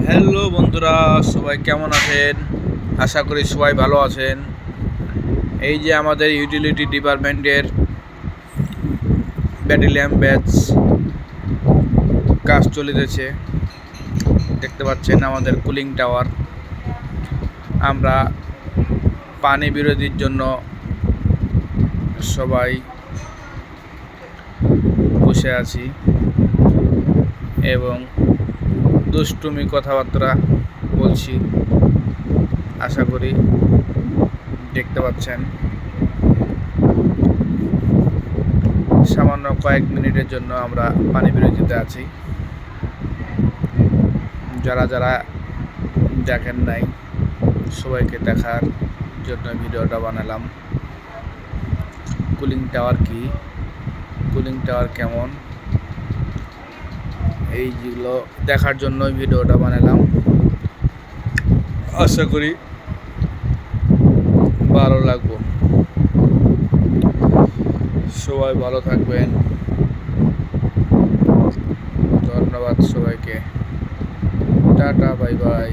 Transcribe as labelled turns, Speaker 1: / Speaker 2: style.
Speaker 1: Hello বন্ধুরা, সবাই কেমন আছেন? আশা করি সবাই ভালো আছেন। এই যে আমাদের ইউটিলিটি ডিপার্টমেন্টের ব্যাটালিয়ান ব্যাচ কাজ চলিতেছে। দেখতে পাচ্ছেন আমাদের কুলিং টাওয়ার। আমরা পানি বিরোধীর জন্য সবাই বসে আছি এবং দুষ্টুমি কথাবার্তা বলছি। আশা করি দেখতে পাচ্ছেন। সামান্য কয়েক মিনিটের জন্য আমরা পানি বিরতিতে আছি। যারা যারা দেখেন নাই, সবাইকে দেখার জন্য ভিডিওটা বানালাম। কুলিং টাওয়ার কি, কুলিং টাওয়ার কেমন, এইগুলো দেখার জন্য ভিডিওটা বানালাম। আশা করি ভালো লাগবে। সবাই ভালো থাকবেন। ধন্যবাদ সবাইকে। Tata, bye bye.